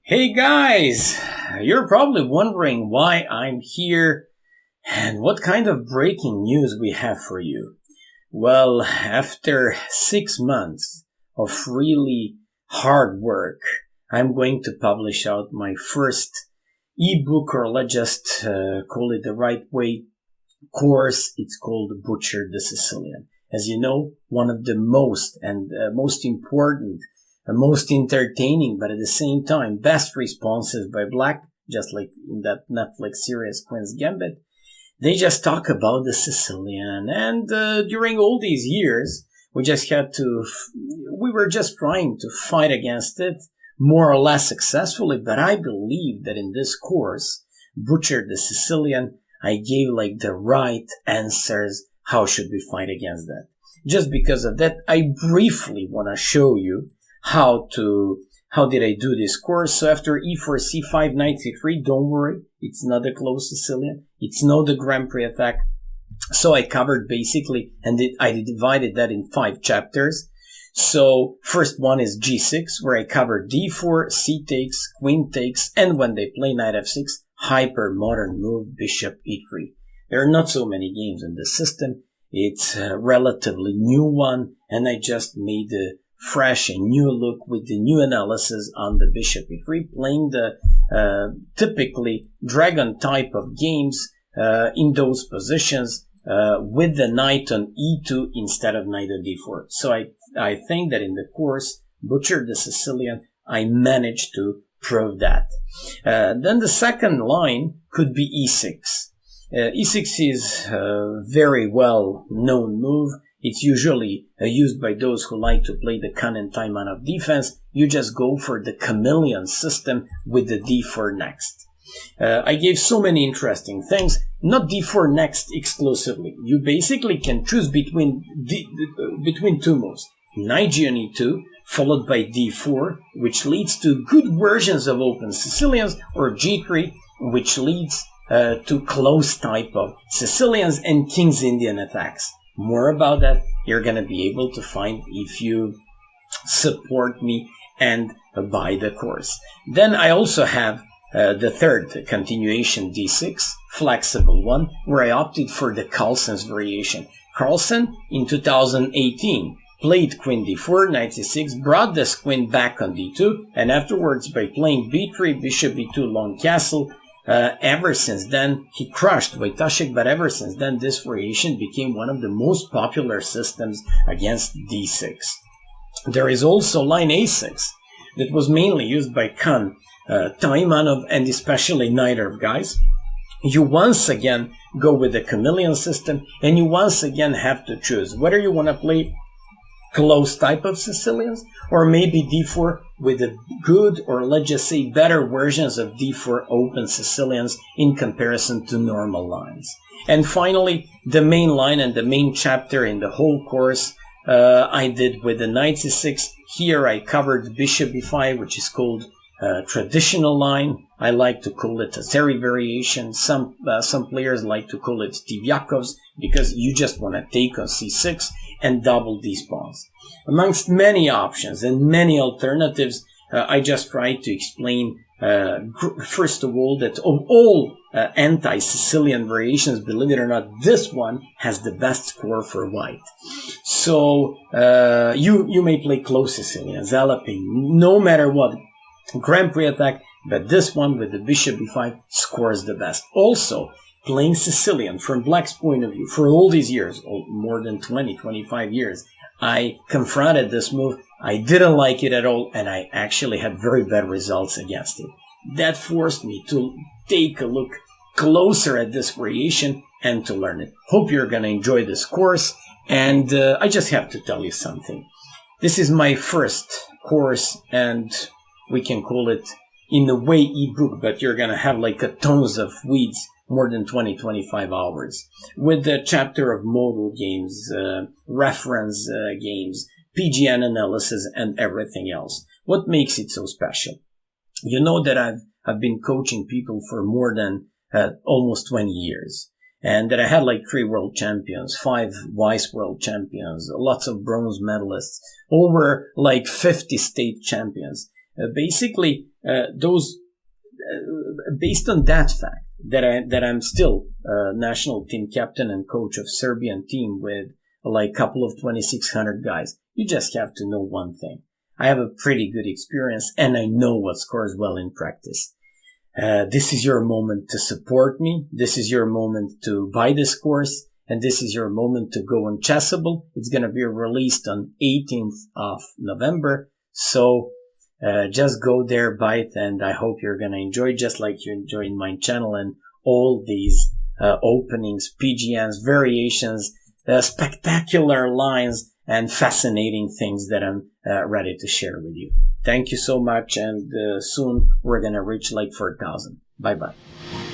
Hey guys, you're probably wondering why I'm here and what kind of breaking news we have for you. Well, after 6 months of really hard work, I'm going to publish out my first ebook, or let's just call it the right way, course. It's called Butcher the Sicilian. As you know, one of the most important, most entertaining, but at the same time, best responses by Black, just like in that Netflix series Queen's Gambit. They just talk about the Sicilian. And during all these years, we were just trying to fight against it more or less successfully. But I believe that in this course, Butcher the Sicilian, I gave like the right answers. How should we fight against that? Just because of that, I briefly want to show you how did I do this course. So after e4, c5, knight c3, don't worry, it's not a close Sicilian. It's not the Grand Prix attack. So I covered basically, and I divided that in 5 chapters. So first one is g6, where I covered d4, c takes, queen takes, and when they play knight f6, hyper modern move, bishop e3. There are not so many games in this system. It's a relatively new one, and I just made a fresh and new look with the new analysis on the bishop e3, playing the typically dragon type of games in those positions with the knight on e2 instead of knight on d4. So I think that in the course, Butcher the Sicilian, I managed to prove that. Then the second line could be e6. E6 is a very well-known move. It's usually used by those who like to play the Kan and Taiman of defense. You just go for the chameleon system with the d4 next. I gave so many interesting things. Not d4 next exclusively. You basically can choose between two moves. Knight g on e2, followed by d4, which leads to good versions of open Sicilians, or g3, which leads to close type of Sicilians and King's Indian attacks. More about that you're going to be able to find if you support me and buy the course. Then I also have the third continuation, d6, flexible one, where I opted for the Carlsen's variation. Carlsen in 2018 played queen d4, knight c6, brought this queen back on d2, and afterwards by playing b3, bishop b2, long castle, ever since then, he crushed Wojtaszek, but ever since then, this variation became one of the most popular systems against d6. There is also line a6 that was mainly used by Kan, Taimanov, and especially Neidorf guys. You once again go with the chameleon system, and you once again have to choose whether you want to play close type of Sicilians, or maybe d4 with the good, or let's just say better versions of d4 open Sicilians in comparison to normal lines. And finally, the main line and the main chapter in the whole course I did with the knight c6. Here I covered bishop b5, which is called traditional line. I like to call it a Terry variation. Some players like to call it Divyakov's, because you just want to take on c6 and double these pawns. Amongst many options and many alternatives, I just tried to explain, first of all, that of all anti-Sicilian variations, believe it or not, this one has the best score for white. So you may play close Sicilian, Zalapin, no matter what, Grand Prix attack, but this one with the bishop b5 scores the best. Also, playing Sicilian from Black's point of view for all these years, more than 25 years, I confronted this move. I didn't like it at all, and I actually had very bad results against it. That forced me to take a look closer at this variation and to learn it. Hope you're going to enjoy this course, and I just have to tell you something. This is my first course, and we can call it in a way ebook, but you're going to have like a tons of weeds, more than 25 hours, with the chapter of modal games, reference games, PGN analysis, and everything else. What makes it so special? You know that I've been coaching people for more than almost 20 years, and that I had like 3 world champions, 5 vice world champions, lots of bronze medalists, over like 50 state champions. Basically, those based on that fact that I'm still national team captain and coach of Serbian team with like a couple of 2,600 guys, you just have to know one thing. I have a pretty good experience and I know what scores well in practice. This is your moment to support me. This is your moment to buy this course. And this is your moment to go on Chessable. It's going to be released on 18th of November. So just go there, buy it, and I hope you're going to enjoy just like you enjoyed my channel and all these openings, PGNs, variations, spectacular lines, and fascinating things that I'm ready to share with you. Thank you so much, and soon we're going to reach like 4,000. Bye-bye.